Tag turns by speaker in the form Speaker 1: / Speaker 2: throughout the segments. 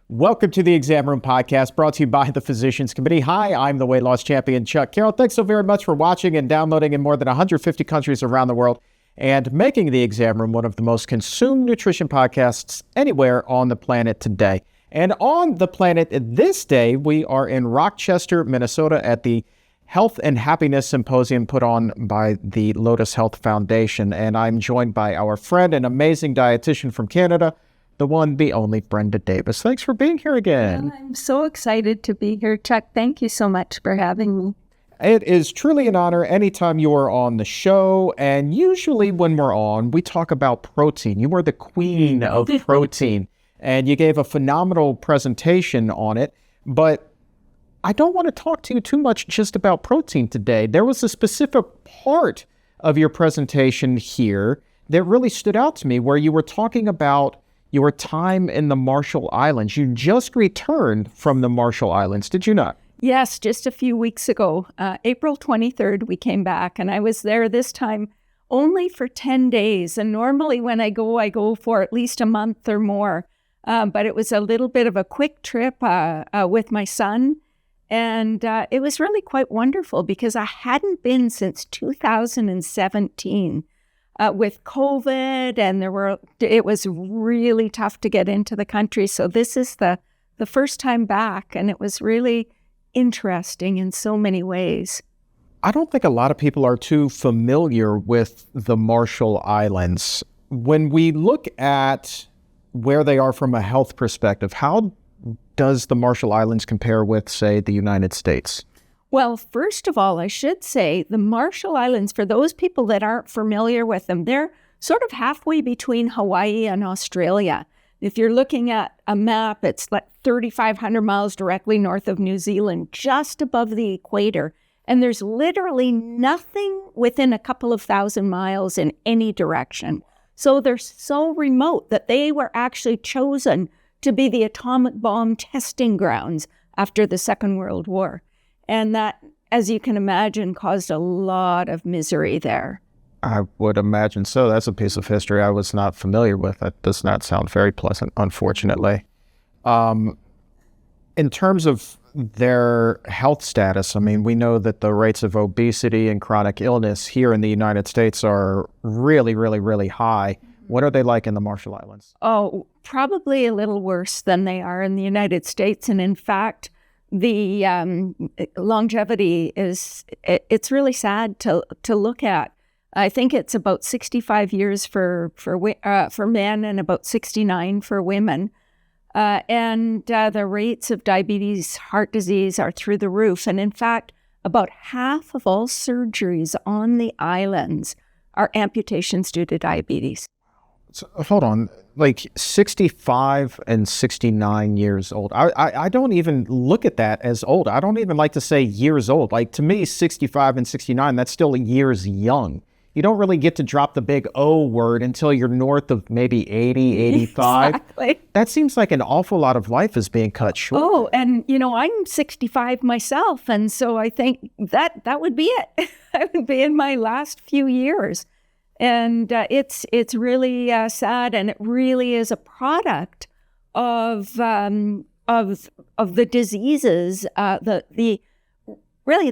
Speaker 1: Welcome to the Exam Room Podcast, brought to you by the Physicians Committee. Hi, I'm the weight loss champion, Chuck Carroll. Thanks so very much for watching and downloading in more than 150 countries around the world and making the Exam Room one of the most consumed nutrition podcasts anywhere on the planet today. And on the planet this day, we are in Rochester, Minnesota at the Health and Happiness Symposium put on by the Lotus Health Foundation. And I'm joined by our friend and amazing dietitian from Canada, the one, the only Brenda Davis. Thanks for being here again.
Speaker 2: Well, I'm so excited to be here, Chuck. Thank you so much for having me.
Speaker 1: It is truly an honor anytime you are on the show. And usually when we're on, we talk about protein. You are the queen of protein. And you gave a phenomenal presentation on it. But I don't want to talk to you too much just about protein today. There was a specific part of your presentation here that really stood out to me where you were talking about your time in the Marshall Islands. You just returned from the Marshall Islands, did you not?
Speaker 2: Yes, just a few weeks ago. April 23rd, we came back, and I was there this time only for 10 days. And normally when I go for at least a month or more. But it was a little bit of a quick trip with my son. And it was really quite wonderful because I hadn't been since 2017. With COVID, and it was really tough to get into the country. So this is the first time back, and it was really interesting in so many ways.
Speaker 1: I don't think a lot of people are too familiar with the Marshall Islands. When we look at where they are from a health perspective, how does the Marshall Islands compare with, say, the United States?
Speaker 2: Well, first of all, I should say the Marshall Islands, for those people that aren't familiar with them, they're sort of halfway between Hawaii and Australia. If you're looking at a map, it's like 3,500 miles directly north of New Zealand, just above the equator. And there's literally nothing within a couple of thousand miles in any direction. So they're so remote that they were actually chosen to be the atomic bomb testing grounds after the Second World War. And that, as you can imagine, caused a lot of misery there.
Speaker 1: I would imagine so. That's a piece of history I was not familiar with. That does not sound very pleasant, unfortunately. In terms of their health status, I mean, we know that the rates of obesity and chronic illness here in the United States are really, really, really high. What are they like in the Marshall Islands?
Speaker 2: Oh, probably a little worse than they are in the United States. And in fact, the longevity it's really sad to look at. I think it's about 65 years for men and about 69 for women. And the rates of diabetes, heart disease are through the roof. And in fact, about half of all surgeries on the islands are amputations due to diabetes.
Speaker 1: So, hold on, like 65 and 69 years old. I don't even look at that as old. I don't even like to say years old. Like, to me, 65 and 69, that's still years young. You don't really get to drop the big O word until you're north of maybe 80, 85.
Speaker 2: Exactly.
Speaker 1: That seems like an awful lot of life is being cut short.
Speaker 2: Oh, and I'm 65 myself, and so I think that would be it. I would be in my last few years. And it's really sad, and it really is a product of the diseases, the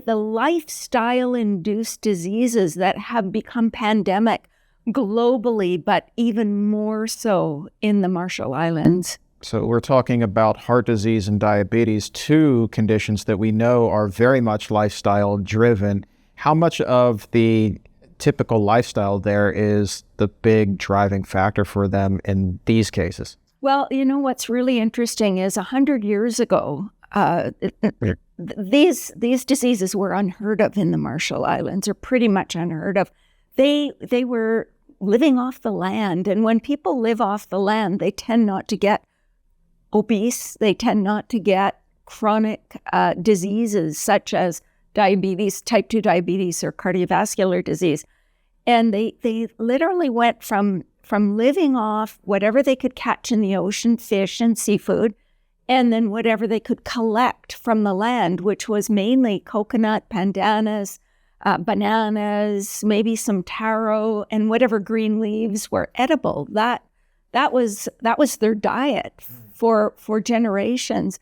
Speaker 2: lifestyle-induced diseases that have become pandemic globally, but even more so in the Marshall Islands.
Speaker 1: So we're talking about heart disease and diabetes, two conditions that we know are very much lifestyle-driven. How much of the typical lifestyle there is the big driving factor for them in these cases?
Speaker 2: Well, what's really interesting is 100 years ago, these diseases were unheard of in the Marshall Islands, or pretty much unheard of. They were living off the land, and when people live off the land, they tend not to get obese. They tend not to get chronic diseases such as diabetes, type 2 diabetes, or cardiovascular disease. And they literally went from living off whatever they could catch in the ocean, fish and seafood, and then whatever they could collect from the land, which was mainly coconut, pandanus, bananas, maybe some taro, and whatever green leaves were edible. that was their diet for generations.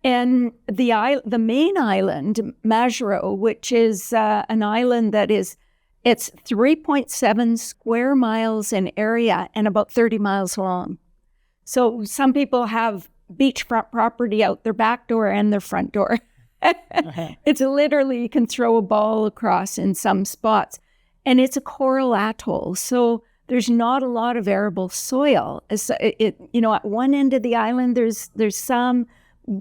Speaker 2: And the main island, Majuro, which is an island that it's 3.7 square miles in area and about 30 miles long. So some people have beachfront property out their back door and their front door. It's literally, you can throw a ball across in some spots. And it's a coral atoll, so there's not a lot of arable soil. At one end of the island, there's some,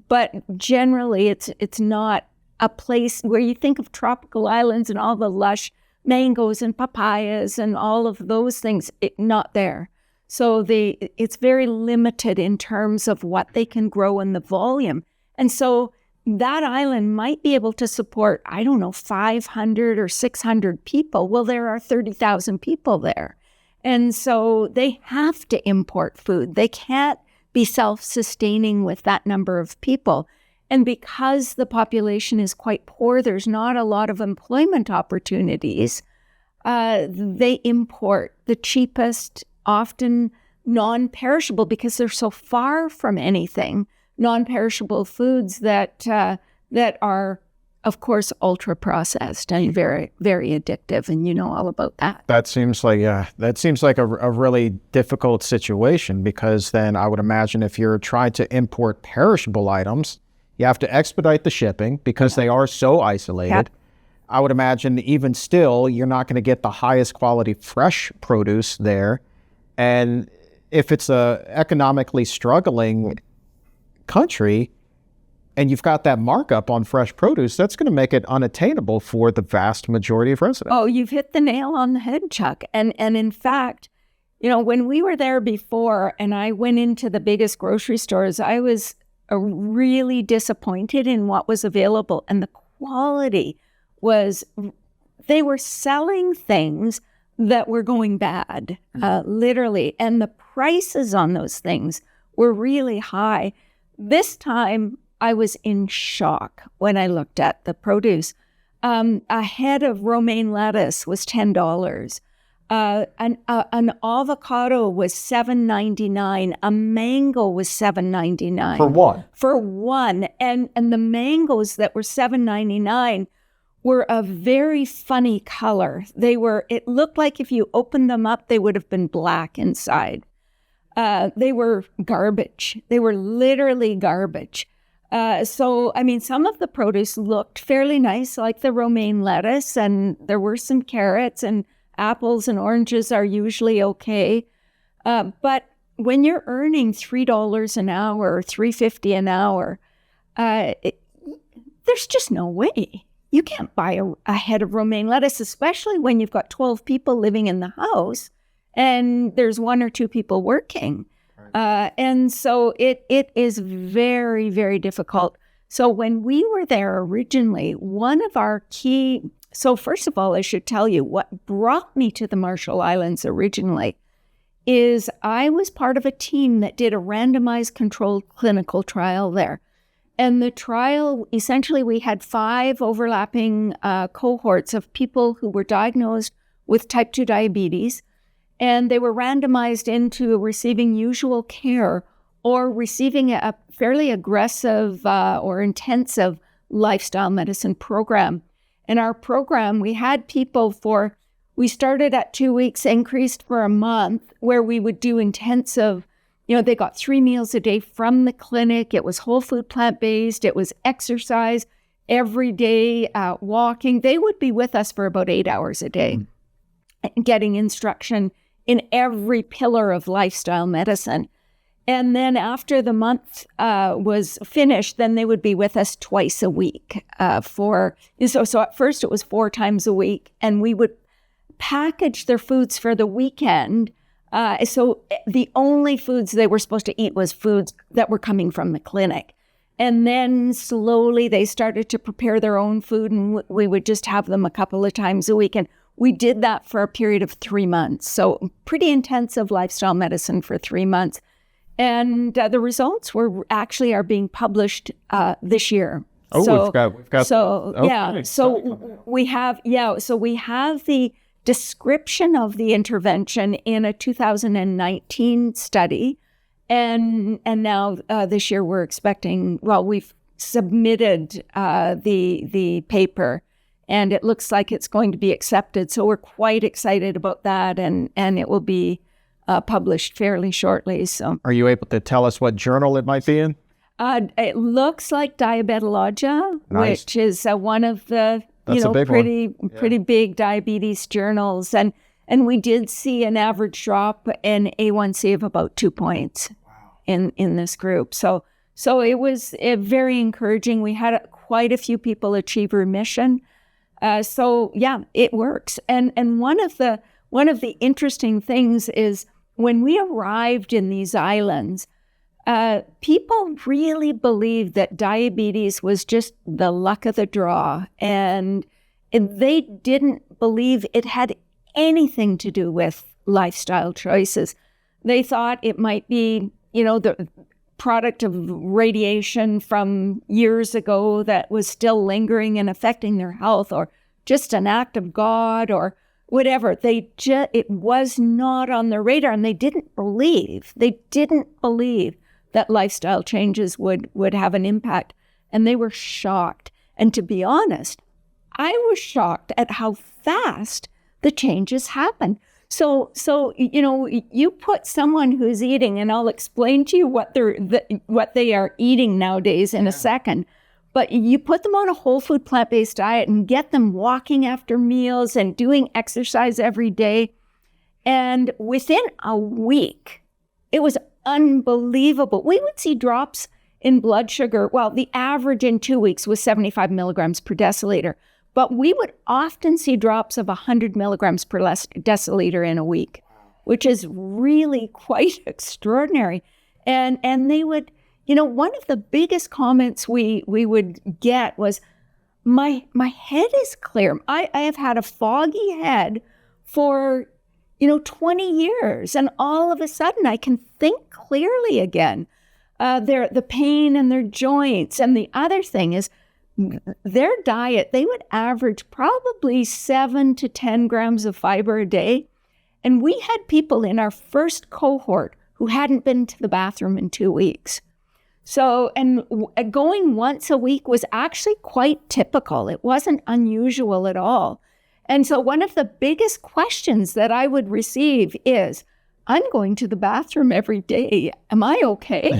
Speaker 2: but generally it's not a place where you think of tropical islands and all the lush mangoes and papayas and all of those things. Not there. So it's very limited in terms of what they can grow in the volume. And so that island might be able to support, 500 or 600 people. Well, there are 30,000 people there. And so they have to import food. They can't be self-sustaining with that number of people. And because the population is quite poor, there's not a lot of employment opportunities. They import the cheapest, often non-perishable, because they're so far from anything, non-perishable foods that are, of course, ultra-processed and very, very addictive, and you know all about that.
Speaker 1: That seems like a really difficult situation, because then I would imagine if you're trying to import perishable items, you have to expedite the shipping because they are so isolated.
Speaker 2: Yep.
Speaker 1: I would imagine even still, you're not going to get the highest quality fresh produce there. And if it's a economically struggling country and you've got that markup on fresh produce, that's going to make it unattainable for the vast majority of residents.
Speaker 2: Oh, you've hit the nail on the head, Chuck. And in fact, when we were there before and I went into the biggest grocery stores, I was really disappointed in what was available. And the quality was, they were selling things that were going bad, literally. And the prices on those things were really high. This time, I was in shock when I looked at the produce. A head of romaine lettuce was $10. An avocado was $7.99. A mango was $7.99.
Speaker 1: For one?
Speaker 2: For one. And the mangoes that were $7.99 were a very funny color. It looked like if you opened them up, they would have been black inside. They were garbage. They were literally garbage. Some of the produce looked fairly nice, like the romaine lettuce, and there were some carrots, and apples and oranges are usually okay. But when you're earning $3 an hour or $3.50 an hour, there's just no way. You can't buy a head of romaine lettuce, especially when you've got 12 people living in the house and there's 1 or 2 people working. Right. And so it is very, very difficult. So when we were there originally, one of our key... So first of all, I should tell you what brought me to the Marshall Islands originally is I was part of a team that did a randomized controlled clinical trial there. And the trial, essentially, we had 5 overlapping cohorts of people who were diagnosed with type 2 diabetes, and they were randomized into receiving usual care or receiving a fairly aggressive or intensive lifestyle medicine program. In our program, we had people we started at 2 weeks, increased for a month, where we would do intensive. They got 3 meals a day from the clinic. It was whole food, plant-based. It was exercise every day, walking. They would be with us for about 8 hours a day, getting instruction in every pillar of lifestyle medicine. And then after the month was finished, then they would be with us twice a week. So at first it was 4 times a week, and we would package their foods for the weekend. So the only foods they were supposed to eat was foods that were coming from the clinic. And then slowly they started to prepare their own food, and we would just have them a couple of times a week. And we did that for a period of 3 months. So pretty intensive lifestyle medicine for 3 months. And the results are being published this year.
Speaker 1: Oh,
Speaker 2: so,
Speaker 1: we've got.
Speaker 2: So
Speaker 1: okay.
Speaker 2: yeah. So we have the description of the intervention in a 2019 study. And now this year we're expecting, we've submitted the paper, and it looks like it's going to be accepted. So we're quite excited about that, and it will be published fairly shortly. So,
Speaker 1: are you able to tell us what journal it might be in?
Speaker 2: It looks like Diabetologia,
Speaker 1: Nice.
Speaker 2: which is one of the pretty big diabetes journals, and we did see an average drop in A1C of about 2 points in this group. So it was very encouraging. We had quite a few people achieve remission. So yeah, it works. And one of the interesting things is when we arrived in these islands, people really believed that diabetes was just the luck of the draw, and they didn't believe it had anything to do with lifestyle choices. They thought it might be, the product of radiation from years ago that was still lingering and affecting their health, or just an act of God, or whatever. It was not on their radar, and they didn't believe that lifestyle changes would have an impact, and they were shocked. And to be honest, I was shocked at how fast the changes happen. So you put someone who's eating, and I'll explain to you what they are eating nowadays in a second, but you put them on a whole food plant-based diet and get them walking after meals and doing exercise every day, and within a week, it was unbelievable. We would see drops in blood sugar. Well, the average in 2 weeks was 75 milligrams per deciliter, but we would often see drops of 100 milligrams per deciliter in a week, which is really quite extraordinary. And they would, one of the biggest comments we would get was, my head is clear. I have had a foggy head for 20 years, and all of a sudden I can think clearly again. The pain in their joints. And the other thing is their diet, they would average probably 7 to 10 grams of fiber a day. And we had people in our first cohort who hadn't been to the bathroom in 2 weeks. So, and going once a week was actually quite typical. It wasn't unusual at all. And so one of the biggest questions that I would receive is, I'm going to the bathroom every day. Am I okay?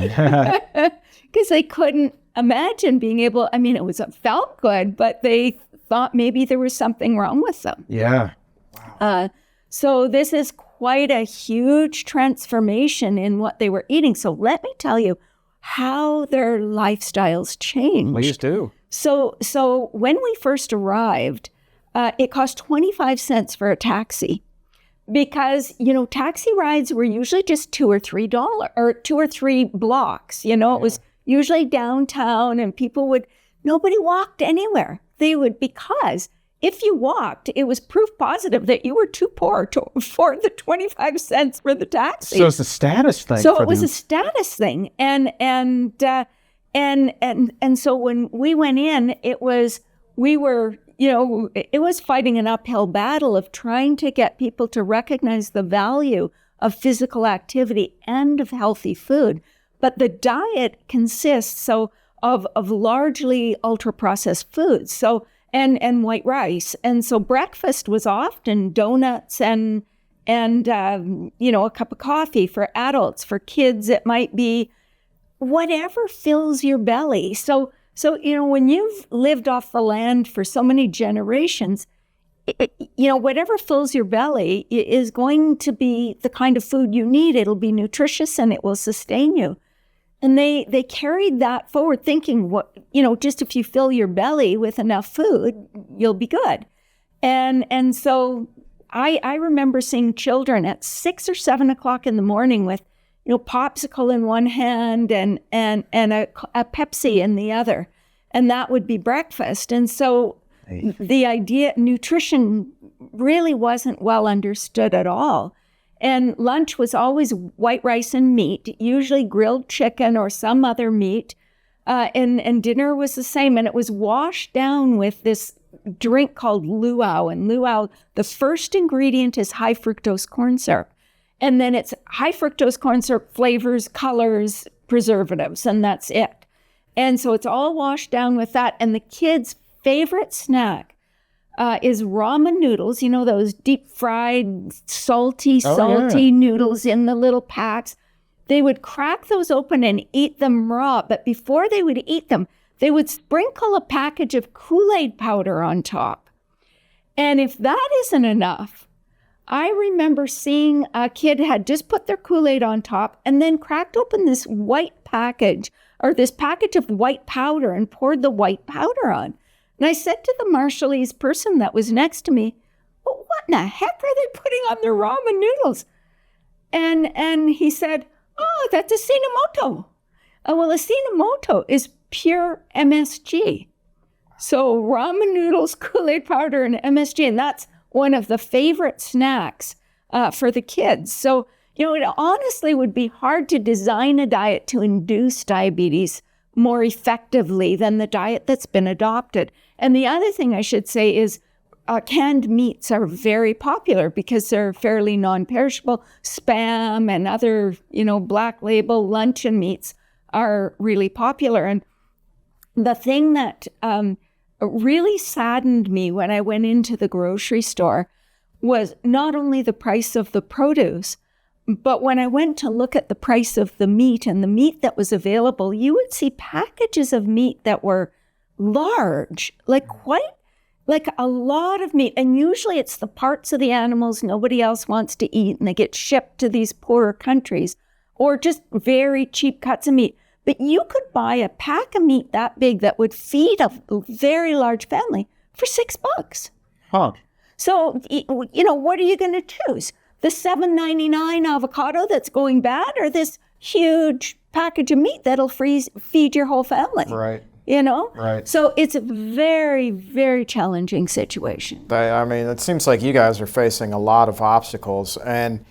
Speaker 2: Because they couldn't imagine being able, it felt good, but they thought maybe there was something wrong with them.
Speaker 1: Yeah.
Speaker 2: Wow. So this is quite a huge transformation in what they were eating. So let me tell you how their lifestyles changed.
Speaker 1: Please do.
Speaker 2: So when we first arrived, it cost 25 cents for a taxi, because, taxi rides were usually just $2 or $3 or 2 or 3 blocks. It was usually downtown, and nobody walked anywhere. Because if you walked, it was proof positive that you were too poor for the 25 cents for the taxi.
Speaker 1: So it's a status thing.
Speaker 2: So it was a status thing. And so when we went in, it was fighting an uphill battle of trying to get people to recognize the value of physical activity and of healthy food. But the diet consists of largely ultra-processed foods, and white rice. And so breakfast was often donuts and a cup of coffee for adults. For kids, it might be whatever fills your belly. So when you've lived off the land for so many generations, whatever fills your belly is going to be the kind of food you need. It'll be nutritious and it will sustain you. And they carried that forward, thinking, just if you fill your belly with enough food, you'll be good. And so I remember seeing children at 6 or 7 o'clock in the morning with, popsicle in one hand and a Pepsi in the other. And that would be breakfast. And so the idea, nutrition really wasn't well understood at all. And lunch was always white rice and meat, usually grilled chicken or some other meat. And dinner was the same. And it was washed down with this drink called luau. And luau, the first ingredient is high fructose corn syrup. And then it's high fructose corn syrup, flavors, colors, preservatives, and that's it. And so it's all washed down with that. And the kids' favorite snack is ramen noodles, you know, those deep fried, salty noodles in the little packs. They would crack those open and eat them raw. But before they would eat them, they would sprinkle a package of Kool-Aid powder on top. And if that isn't enough, I remember seeing a kid had just put their Kool-Aid on top and then cracked open this white package, or this package of white powder, and poured the white powder on. And I said to the Marshallese person that was next to me, well, what in the heck are they putting on their ramen noodles? And he said, oh, that's Ajinomoto. Well, Ajinomoto is pure MSG. So ramen noodles, Kool-Aid powder, and MSG, and that's one of the favorite snacks for the kids. So, you know, it honestly would be hard to design a diet to induce diabetes more effectively than the diet that's been adopted. And the other thing I should say is canned meats are very popular because they're fairly non-perishable. Spam and other, you know, black label luncheon meats are really popular. And the thing that really saddened me when I went into the grocery store was not only the price of the produce, but when I went to look at the price of the meat and the meat that was available, you would see packages of meat that were large, like a lot of meat. And usually it's the parts of the animals nobody else wants to eat, and they get shipped to these poorer countries, or just very cheap cuts of meat. But you could buy a pack of meat that big that would feed a very large family for $6.
Speaker 1: Huh.
Speaker 2: So, you know, what are you going to choose? The $7.99 avocado that's going bad, or this huge package of meat that'll feed your whole family?
Speaker 1: Right.
Speaker 2: You know?
Speaker 1: Right.
Speaker 2: So it's a very, very challenging situation.
Speaker 1: I mean, it seems like you guys are facing a lot of obstacles, and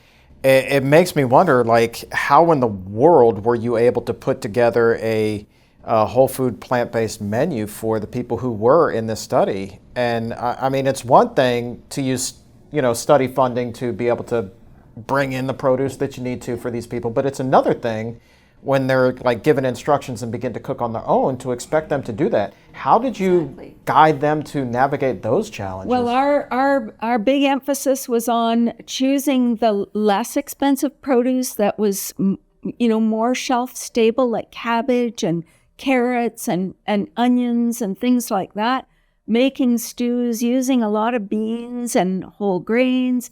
Speaker 1: it makes me wonder, like, how in the world were you able to put together a whole food plant-based menu for the people who were in this study? And I mean, it's one thing to use, you know, study funding to be able to bring in the produce that you need to for these people, but it's another thing when they're like given instructions and begin to cook on their own to expect them to do that. How did you guide them to navigate those challenges?
Speaker 2: Well, our big emphasis was on choosing the less expensive produce that was, you know, more shelf stable, like cabbage and carrots and onions and things like that, making stews, using a lot of beans and whole grains.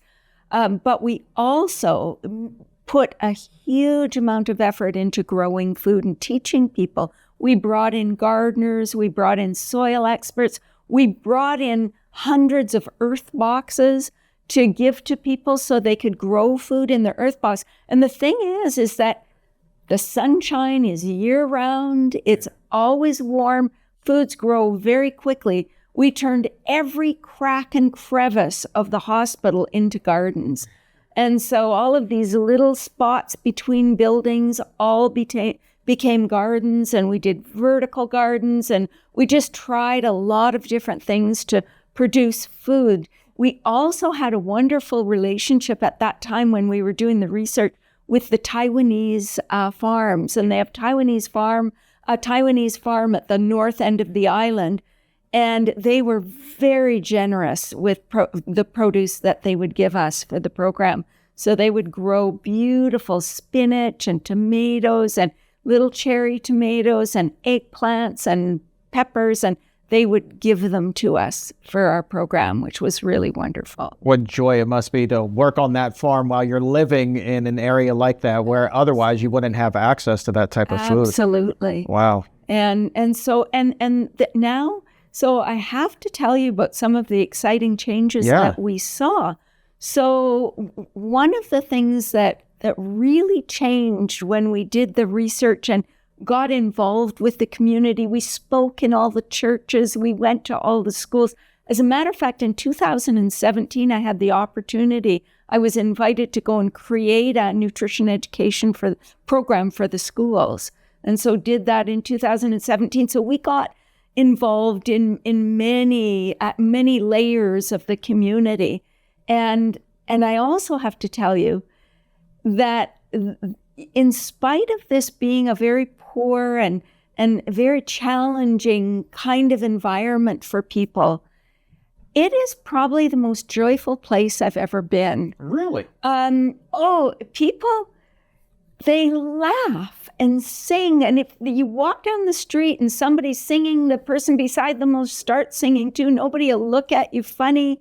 Speaker 2: But we also put a huge amount of effort into growing food and teaching people. We brought in gardeners, we brought in soil experts, we brought in hundreds of earth boxes to give to people so they could grow food in the earth box. And the thing is that the sunshine is year-round, it's always warm, foods grow very quickly. We turned every crack and crevice of the hospital into gardens. And so all of these little spots between buildings all became gardens, and we did vertical gardens, and we just tried a lot of different things to produce food. We also had a wonderful relationship at that time when we were doing the research with the Taiwanese farms, and they have a Taiwanese farm at the north end of the island. And they were very generous with the produce that they would give us for the program. So they would grow beautiful spinach and tomatoes and little cherry tomatoes and eggplants and peppers, and they would give them to us for our program, which was really wonderful.
Speaker 1: What joy it must be to work on that farm while you're living in an area like that where otherwise you wouldn't have access to that type of food.
Speaker 2: Absolutely.
Speaker 1: Wow.
Speaker 2: So I have to tell you about some of the exciting changes that we saw. So one of the things that really changed when we did the research and got involved with the community, we spoke in all the churches, we went to all the schools. As a matter of fact, in 2017, I had the opportunity, I was invited to go and create a nutrition education program for the schools. And so did that in 2017. So we got involved in many layers of the community. And I also have to tell you that in spite of this being a very poor and very challenging kind of environment for people, it is probably the most joyful place I've ever been.
Speaker 1: Really?
Speaker 2: People, they laugh and sing. And if you walk down the street and somebody's singing, the person beside them will start singing too. Nobody will look at you funny.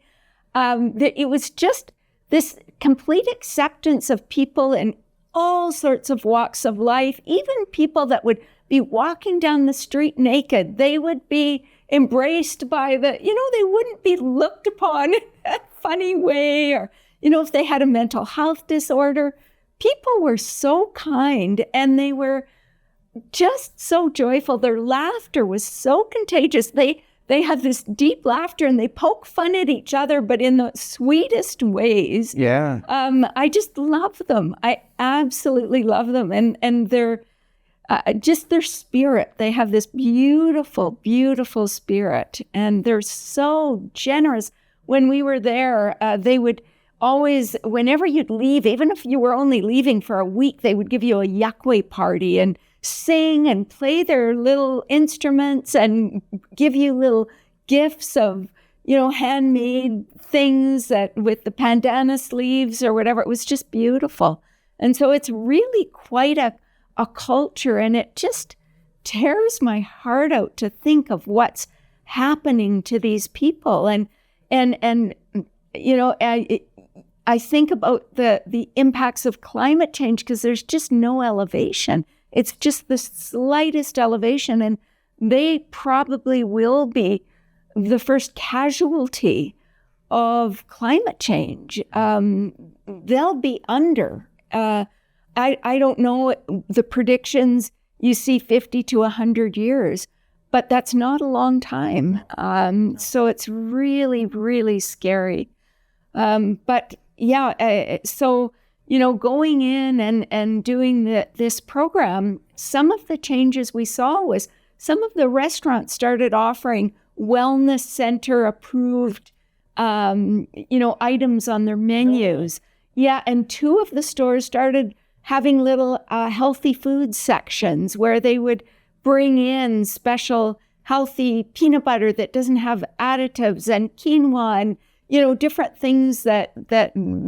Speaker 2: It was just this complete acceptance of people in all sorts of walks of life, even people that would be walking down the street naked. They would be embraced by they wouldn't be looked upon in a funny way, or, if they had a mental health disorder. People were so kind, and they were just so joyful. Their laughter was so contagious. They had this deep laughter, and they poke fun at each other, but in the sweetest ways.
Speaker 1: Yeah.
Speaker 2: I just love them. I absolutely love them. And they're just their spirit. They have this beautiful, beautiful spirit. And they're so generous. When we were there, they would always, whenever you'd leave, even if you were only leaving for a week, they would give you a yuckway party and sing and play their little instruments and give you little gifts of, handmade things that with the bandana sleeves or whatever. It was just beautiful. And so it's really quite a culture, and it just tears my heart out to think of what's happening to these people. And I think about the impacts of climate change, because there's just no elevation. It's just the slightest elevation, and they probably will be the first casualty of climate change. They'll be under. I don't know the predictions. You see 50 to 100 years, but that's not a long time. So it's really, really scary. But yeah, so, going in and doing this program, some of the changes we saw was some of the restaurants started offering wellness center approved, items on their menus. Yeah, and 2 of the stores started having little healthy food sections where they would bring in special healthy peanut butter that doesn't have additives, and quinoa, and different things that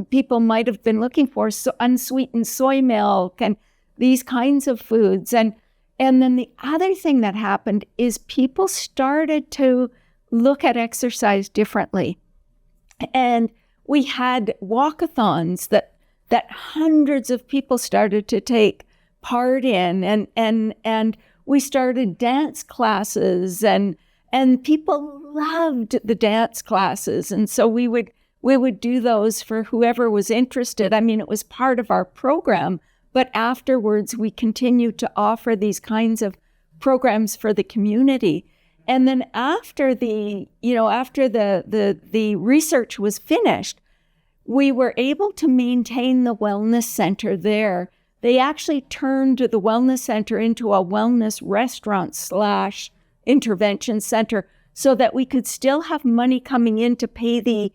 Speaker 2: people might have been looking for, so unsweetened soy milk and these kinds of foods. And then the other thing that happened is people started to look at exercise differently. And we had walkathons that hundreds of people started to take part in, and we started dance classes, and people loved the dance classes. And so we would do those for whoever was interested. I mean, it was part of our program, but afterwards we continued to offer these kinds of programs for the community. And then after the research was finished, we were able to maintain the wellness center there. They actually turned the wellness center into a wellness restaurant / intervention center, so that we could still have money coming in to pay the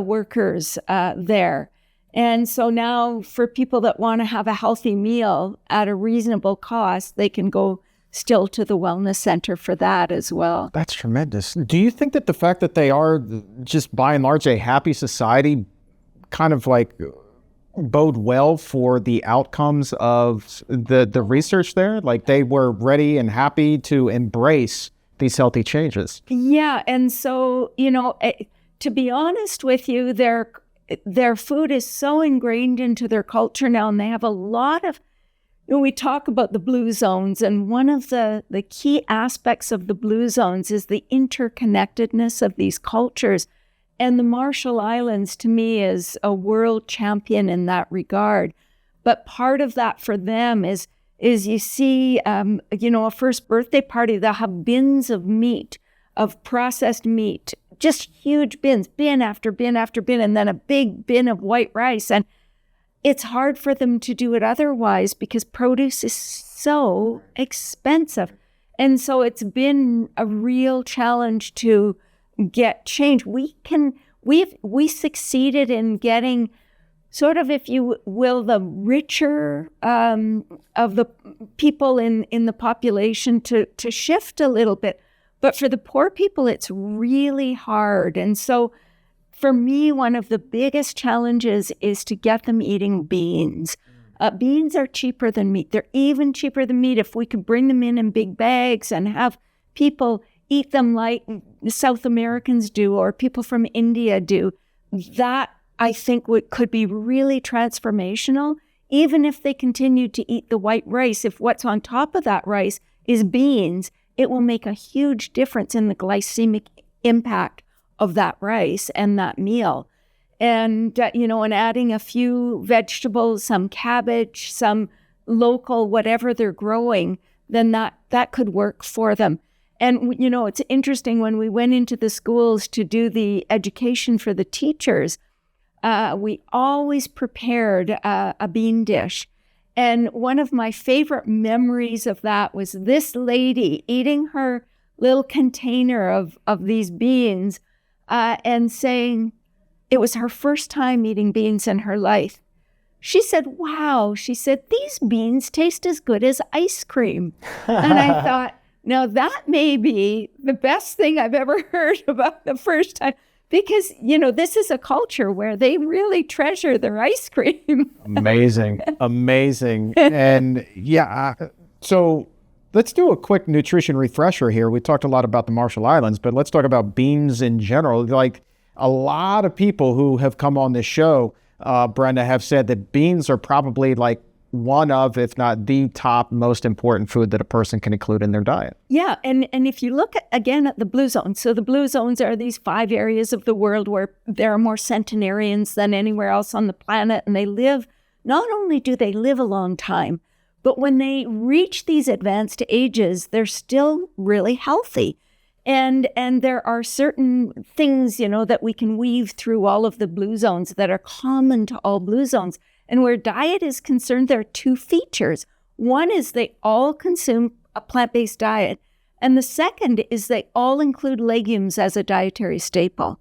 Speaker 2: workers there. And so now for people that want to have a healthy meal at a reasonable cost, they can go still to the wellness center for that as well.
Speaker 1: That's tremendous. Do you think that the fact that they are just by and large a happy society kind of like bode well for the outcomes of the research there? Like they were ready and happy to embrace these healthy changes.
Speaker 2: Yeah. And so, to be honest with you, their food is so ingrained into their culture now, and they have a lot of, we talk about the blue zones, and one of the key aspects of the blue zones is the interconnectedness of these cultures. And the Marshall Islands, to me, is a world champion in that regard. But part of that for them is you see, a first birthday party, they'll have bins of meat, of processed meat, just huge bins, bin after bin after bin, and then a big bin of white rice. And it's hard for them to do it otherwise because produce is so expensive. And so it's been a real challenge to get change. We succeeded in getting sort of, if you will, the richer of the people in the population to shift a little bit. But for the poor people, it's really hard. And so for me, one of the biggest challenges is to get them eating beans. Beans are cheaper than meat. They're even cheaper than meat. If we could bring them in big bags and have people eat them like South Americans do or people from India do, that I think could be really transformational. Even if they continue to eat the white rice, if what's on top of that rice is beans, it will make a huge difference in the glycemic impact of that rice and that meal. And, and adding a few vegetables, some cabbage, some local, whatever they're growing, then that could work for them. And, it's interesting, when we went into the schools to do the education for the teachers, we always prepared a bean dish. And one of my favorite memories of that was this lady eating her little container of these beans and saying it was her first time eating beans in her life. She said, wow, she said, these beans taste as good as ice cream. And I thought, now that may be the best thing I've ever heard about the first time. Because, this is a culture where they really treasure their ice cream. Amazing.
Speaker 1: And so let's do a quick nutrition refresher here. We talked a lot about the Marshall Islands, but let's talk about beans in general. Like, a lot of people who have come on this show, Brenda, have said that beans are probably like one of, if not the top most important food that a person can include in their diet.
Speaker 2: Yeah. And if you look at the blue zones, so the blue zones are these 5 areas of the world where there are more centenarians than anywhere else on the planet. And they live, not only do they live a long time, but when they reach these advanced ages, they're still really healthy. And there are certain things, that we can weave through all of the blue zones that are common to all blue zones. And where diet is concerned, there are 2 features. One is they all consume a plant-based diet. And the second is they all include legumes as a dietary staple.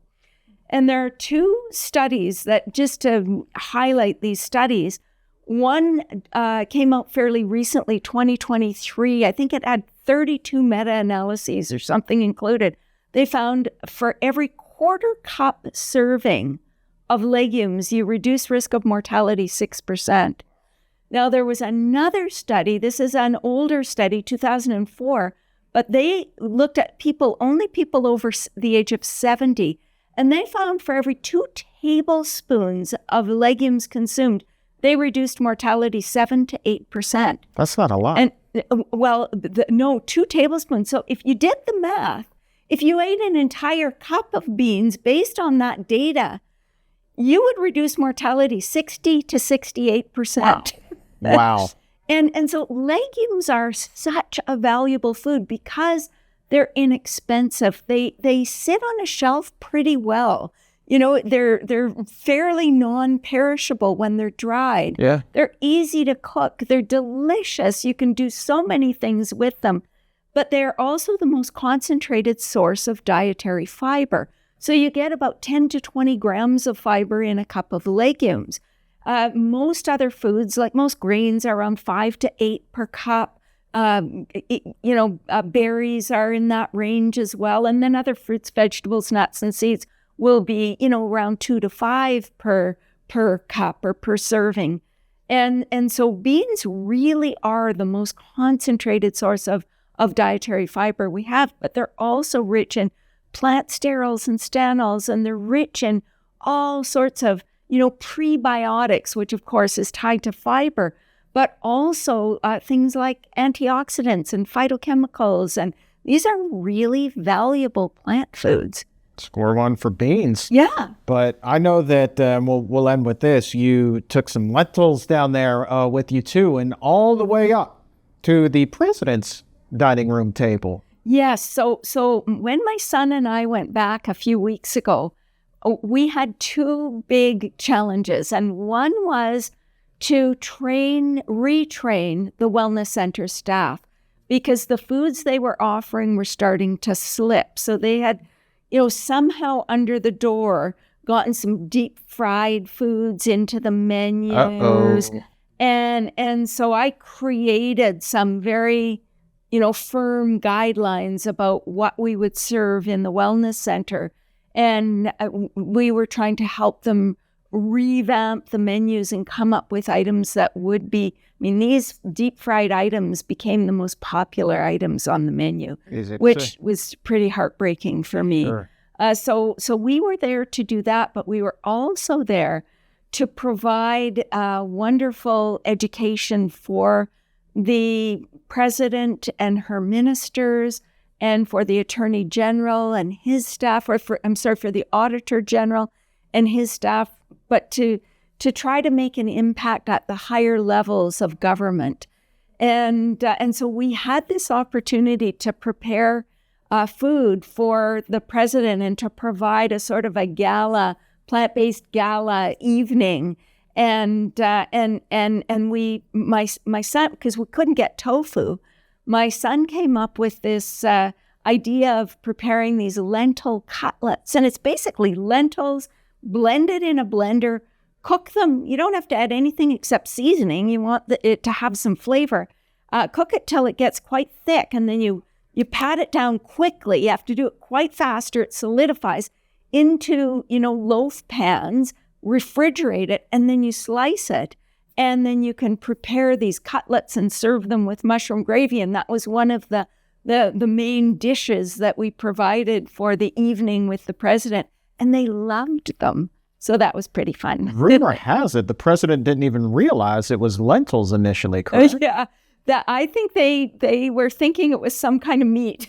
Speaker 2: And there are 2 studies that, just to highlight these studies, one came out fairly recently, 2023. I think it had 32 meta-analyses or something included. They found for every 1/4 cup serving of legumes, you reduce risk of mortality 6%. Now, there was another study, this is an older study, 2004, but they looked at only people over the age of 70, and they found for every 2 tablespoons of legumes consumed, they reduced mortality 7 to 8%.
Speaker 1: That's not a lot.
Speaker 2: And no, 2 tablespoons. So if you did the math, if you ate an entire cup of beans based on that data, you would reduce mortality 60 to 68%.
Speaker 1: Wow.
Speaker 2: And so legumes are such a valuable food because they're inexpensive. They sit on a shelf pretty well. They're fairly non-perishable when they're dried.
Speaker 1: Yeah.
Speaker 2: They're easy to cook. They're delicious. You can do so many things with them. But they're also the most concentrated source of dietary fiber. So you get about 10 to 20 grams of fiber in a cup of legumes. Most other foods, like most grains, are around 5 to 8 per cup. Berries are in that range as well. And then other fruits, vegetables, nuts, and seeds will be, around 2 to 5 per cup or per serving. And so beans really are the most concentrated source of dietary fiber we have, but they're also rich in plant sterols and stanols, and they're rich in all sorts of, prebiotics, which of course is tied to fiber, but also things like antioxidants and phytochemicals. And these are really valuable plant foods.
Speaker 1: Score one for beans.
Speaker 2: Yeah.
Speaker 1: But I know that we'll end with this. You took some lentils down there with you too, and all the way up to the president's dining room table.
Speaker 2: Yes. So when my son and I went back a few weeks ago, we had 2 big challenges. And one was to retrain the wellness center staff. because the foods they were offering were starting to slip. So they had, somehow under the door gotten some deep fried foods into the menus.
Speaker 1: Uh-oh.
Speaker 2: And so I created some very, firm guidelines about what we would serve in the wellness center. And we were trying to help them revamp the menus and come up with items that would be, these deep fried items became the most popular items on the menu, which was pretty heartbreaking for me.
Speaker 1: Sure.
Speaker 2: So we were there to do that, but we were also there to provide wonderful education for the president and her ministers, and for the attorney general and his staff, for the auditor general and his staff, but to try to make an impact at the higher levels of government. And so we had this opportunity to prepare food for the president and to provide a sort of a gala, plant-based gala evening. And my son, because we couldn't get tofu, my son came up with this idea of preparing these lentil cutlets. And it's basically lentils blended in a blender. Cook them. You don't have to add anything except seasoning. You want it to have some flavor. Cook it till it gets quite thick, and then you pat it down quickly. You have to do it quite fast or it solidifies into, loaf pans, refrigerate it, and then you slice it. And then you can prepare these cutlets and serve them with mushroom gravy. And that was one of the main dishes that we provided for the evening with the president. And they loved them. So that was pretty fun.
Speaker 1: Rumor has it the president didn't even realize it was lentils initially, correct?
Speaker 2: Yeah. I think they were thinking it was some kind of meat.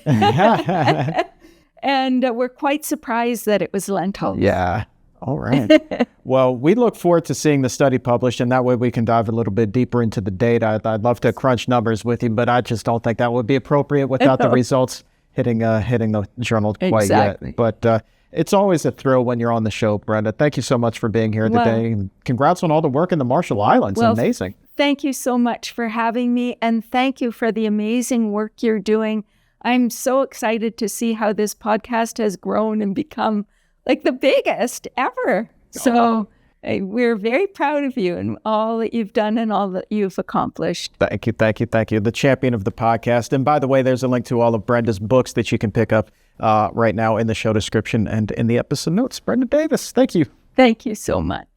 Speaker 2: And we're quite surprised that it was lentils.
Speaker 1: Yeah. All right. Well, we look forward to seeing the study published, and that way we can dive a little bit deeper into the data. I'd love to crunch numbers with you, but I just don't think that would be appropriate without the results hitting the journal quite yet. But it's always a thrill when you're on the show, Brenda. Thank you so much for being here today. And congrats on all the work in the Marshall Islands. Amazing.
Speaker 2: Thank you so much for having me, and thank you for the amazing work you're doing. I'm so excited to see how this podcast has grown and become like the biggest ever. So we're very proud of you and all that you've done and all that you've accomplished.
Speaker 1: Thank you. The champion of the podcast. And by the way, there's a link to all of Brenda's books that you can pick up right now in the show description and in the episode notes. Brenda Davis, thank you.
Speaker 2: Thank you so much.